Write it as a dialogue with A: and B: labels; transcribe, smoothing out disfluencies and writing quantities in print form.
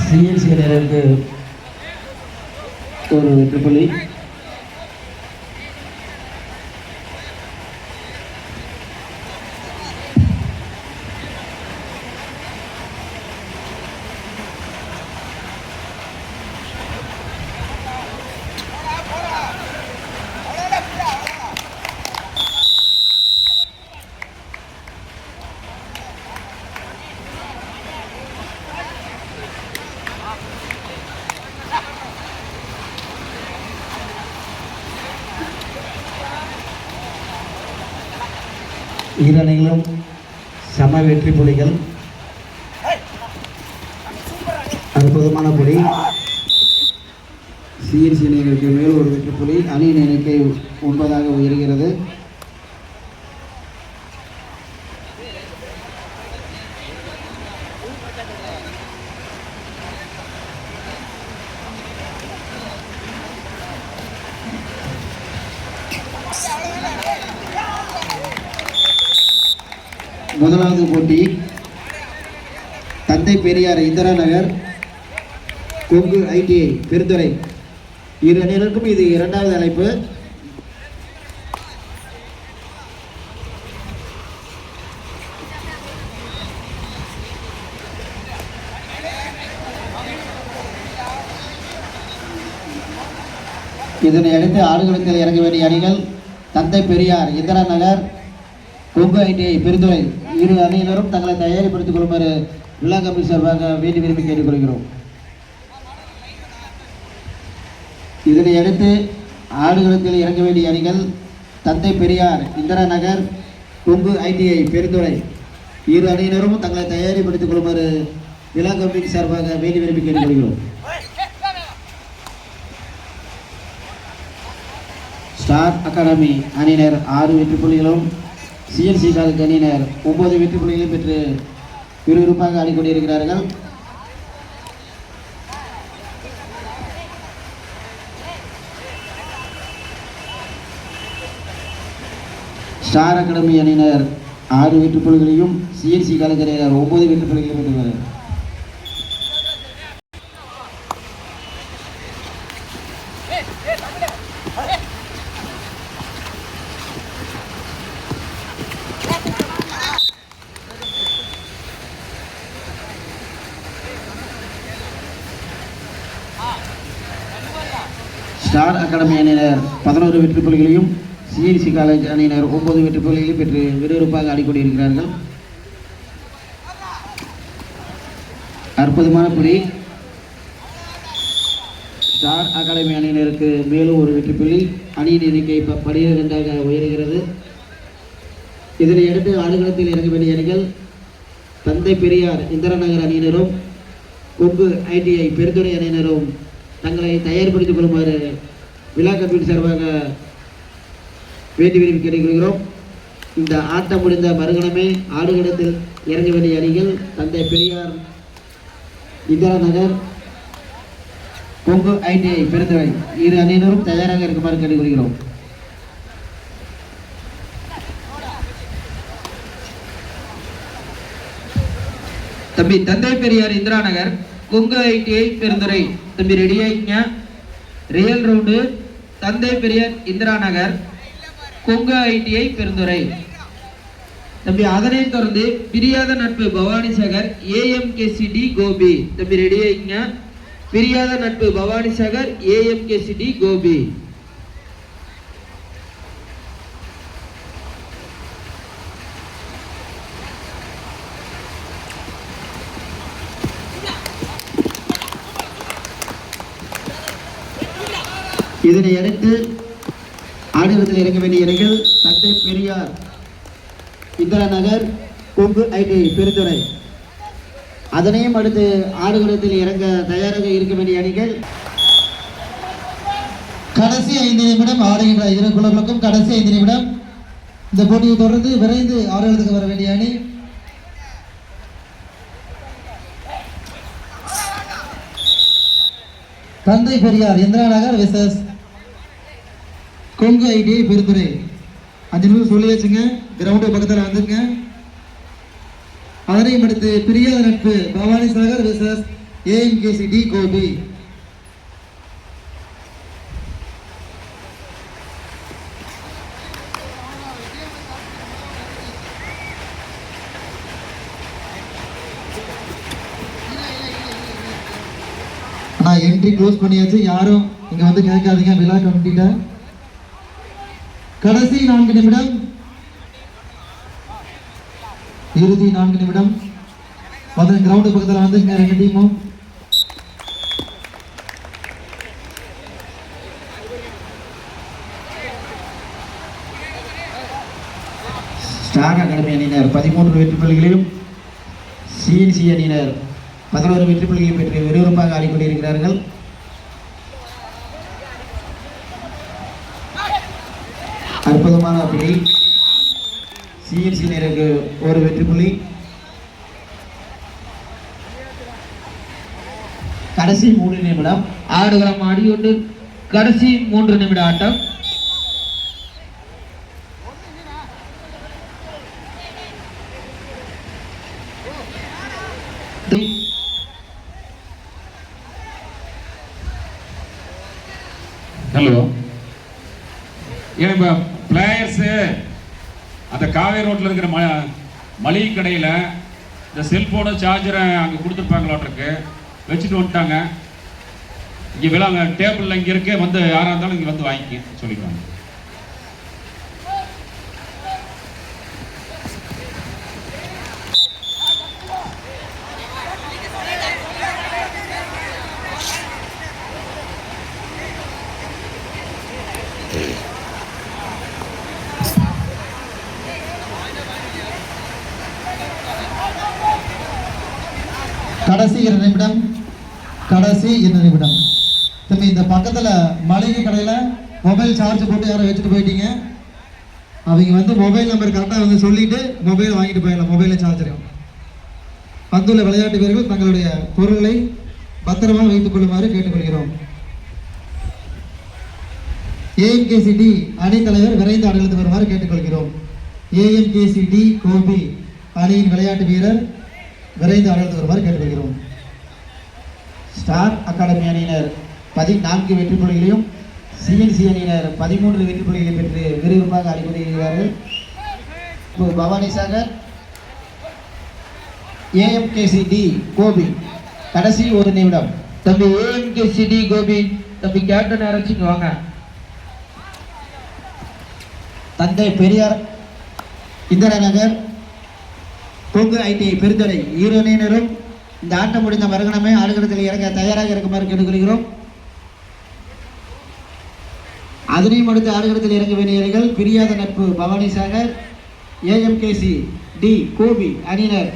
A: CNC அணியினருக்கு ஒரு வெற்றி புள்ளி. இரு அணிகளும் சம வெற்றி புள்ளிகள். அற்புதமான புள்ளி. சிஎன்சி அணியினருக்கு மேல் ஒரு வெற்றி புள்ளி. அணியின் எண்ணிக்கை 9 உயர்கிறது. முதலாவது போட்டி தந்தை பெரியார் இந்திரா நகர் கொங்கு ஐடிஐ பெருந்துறை. இரு அணியினருக்கும் இது இரண்டாவது அழைப்பு. இதனை அடுத்து ஆடுகளத்தில் இறங்க வேண்டிய அணிகள் தந்தை பெரியார் இந்திரா நகர் கொங்கு ஐடிஐ பெருந்துறை. இரு அணியினரும் தங்களை தயாரிப்படுத்திக் கொள்ளுமாறு விழா கமிட்டி சார்பாக வேண்டி விரும்பி கேட்டுக்கொள்கிறோம். இதனை அடுத்து ஆடுகளத்தில் இறங்க வேண்டிய அணிகள் தந்தை பெரியார் இந்திரா நகர் கொங்கு ஐடிஐ பெருந்துறை. இரு அணியினரும் தங்களை தயாரிப்படுத்திக் கொள்ளுமாறு விழா கமிட்டி சார்பாக வேண்டி விரும்பி கேட்டுக்கொள்கிறோம். ஸ்டார் அகாடமி அணியினர் 6 வெற்றி புள்ளிகளும் சிஎன்சி காலத்து அணியினர் 9 வெற்றி புள்ளிகளையும் பெற்று விறுவிறுப்பாக ஆடிக்கொண்டிருக்கிறார்கள். ஸ்டார் அகாடமி அணியினர் 6 வெற்றி புள்ளிகளையும் சிஎன்சி காலத்து அணியினர் 9 வெற்றி புள்ளிகளையும் பெற்றுள்ளனர். ஸ்டார் அகாடமி அணியினர் 11 வெற்றி புள்ளிகளையும் சிஎன்சி காலேஜ் அணியினர் 9 வெற்றி புள்ளிகளையும் பெற்று விறுவிறுப்பாக ஆடிக்கொண்டிருக்கிறார்கள். அற்புதமான புள்ளி. ஸ்டார் அகாடமி அணியினருக்கு மேலும் ஒரு வெற்றி புள்ளி. அணியின் எண்ணிக்கை 12 உயர்கிறது. இதனை அடுத்து ஆடுகளத்தில் இறங்க வேண்டிய அணிகள் தந்தை பெரியார் இந்திரா நகர் அணியினரும் கொங்கு ஐடிஐ பெருந்துறை அணியினரும் தங்களை தயார்படுத்திக் கொள்ளுமாறு விழா கமிட்டி சார்பாக வேண்டி விரும்பி கேட்டுக்கொள்கிறோம். இந்த ஆட்டம் முடிந்த மறுகணமே ஆடுகளத்தில் இறங்க வேண்டிய அணிகள் தந்தை பெரியார் இந்திரா நகர் கொங்கு ஐடிஐ பெருந்துறை. இரு அணியினரும் தயாராக இருக்குமாறு கேட்டுக்கொள்கிறோம். தம்பி தந்தை பெரியார் இந்திரா நகர் கொங்கு ஐடிஐ பெருந்துறை தம்பி ரெடி ஆகிங்க. ரியல் ரவுண்டு தந்தை பெரியார் இந்திரா நகர் கொங்கு ஐடிஐ பெருந்துறை தம்பி. அதனை தொடர்ந்து பிரியாத நட்பு பவானி சாகர் ஏஎம்கேசிடி கோபி தம்பி ரெடி ஆகிங்க. பிரியாத நட்பு பவானி சாகர் ஏஎம்கேசிடி கோபி. இதனை அடுத்து ஆடுகளத்தில் இறங்க வேண்டிய அணிகள் தந்தை பெரியார் இந்திரா நகர் கொங்கு ஐடிஐ பெருந்துறை. அதனையும் அடுத்து ஆடுகளத்தில் இறங்க தயாராக இருக்க வேண்டிய அணிகள் கடைசி 5 நிமிடம் ஆடுகின்ற இரு குழுக்களுக்கும் கடைசி 5 நிமிடம். இந்த போட்டியை தொடர்ந்து விரைந்து ஆடுகளத்துக்கு வர வேண்டிய அணி தந்தை பெரியார் இந்திரா நகர் விசஸ் கொங்கு ஐடிஐ பெருந்துறை. 5 நிமிஷம் சொல்லி வச்சுங்க. கிரவுண்டு பக்கத்தில் வந்துருங்க. அதனையும் அடுத்து பிரியாத நட்பு Bhavani Sagar wishes AMKC T Gopi. நான் என்ட்ரி க்ளோஸ் பண்ணியாச்சு, யாரும் இங்க வந்து கேட்காதீங்க. விழா கமிட்டிட்ட கடைசி 4 நிமிடம், இறுதி 4 நிமிடம். முதல் கிரவுண்டு பக்கத்தில் வந்து இங்க 2 டீமும் ஸ்டார் அகாடமி அணியினர் 13 வெற்றி புள்ளிகளிலும் சிஎன்சி அணியினர் 11 வெற்றி புள்ளிகளை பெற்று விறுவிறுப்பாக ஆடிக்கொண்டிருக்கிறார்கள். அற்புதமான புள்ளி. சிஎன்சி அணியினருக்கு 1 வெற்றி புள்ளி. கடைசி 3 நிமிடம் ஆடுகளம் ஆடிக்கொண்டு கடைசி 3 நிமிட ஆட்டம்.
B: ஹலோ, இப்போ பிளேயர்ஸு அந்த காவேரி ரோட்டில் இருக்கிற மளிகை கடையில் இந்த செல்ஃபோனு சார்ஜரை அங்கே கொடுத்துருப்பாங்களாட்ருக்கு, வச்சுட்டு வந்துட்டாங்க. இங்கே விழா டேபிளில் இங்கே இருக்க வந்து யாராக இருந்தாலும் இங்கே வந்து வாங்கிக்க சொல்லிடுவாங்க.
A: கடைசி 2 நிமிடம், கடைசி 2 நிமிடம். திரும்பி இந்த பக்கத்தில் மளிகை கடையில் மொபைல் சார்ஜ் போட்டு யாரும் வச்சுட்டு போயிட்டீங்க. அவங்க வந்து மொபைல் நம்பர் கரெக்டாக வந்து சொல்லிட்டு மொபைல் வாங்கிட்டு போயிடலாம். மொபைலில் சார்ஜரும் வந்துள்ள விளையாட்டு வீரர்கள் தங்களுடைய பொருட்களை பத்திரமாக வைத்துக் கொள்ளுமாறு கேட்டுக்கொள்கிறோம். ஏஎம்கேசி டி அணித்தலைவர் விரைந்து ஆடுகளத்துக்கு வருமாறு கேட்டுக்கொள்கிறோம். ஏஎம்கேசி டி கோபி அணியின் விளையாட்டு வீரர் விரைந்து ஆடுகளத்துக்கு வருமாறு கேட்டுக்கொள்கிறோம். ஸ்டார் அகாடமி அணியினர் 14 வெற்றி புள்ளிகளையும் சிஎன்சி அணியினர் 13 வெற்றி புள்ளிகளை பெற்று விறுவிறுப்பாக ஆடிக்கொண்டிருக்கிறார்கள். பவானி சாகர் ஏஎம்கேசி டி கோபி கடைசி 1 நிமிடம். தம்பி ஏஎம்கேசி டி கோபி தம்பி கேப்டன் அரைச்சிங்க வாங்க. தந்தை பெரியார் இந்திரா நகர் பொங்கு ஐடிஐ பெருந்துறை இரு அணியினரும் இந்த ஆட்டம் முடிந்த மறுகணமே ஆடுகளத்தில் இறங்க தயாராக இருக்குமாறு கேட்டுக்கொள்கிறோம். அதனையும் அடுத்து ஆடுகளத்தில் இறங்க வேண்டியவர்கள் பிரியாத நட்பு பவானி சாகர் ஏஎம்கேசி டி கோபி அணியினர்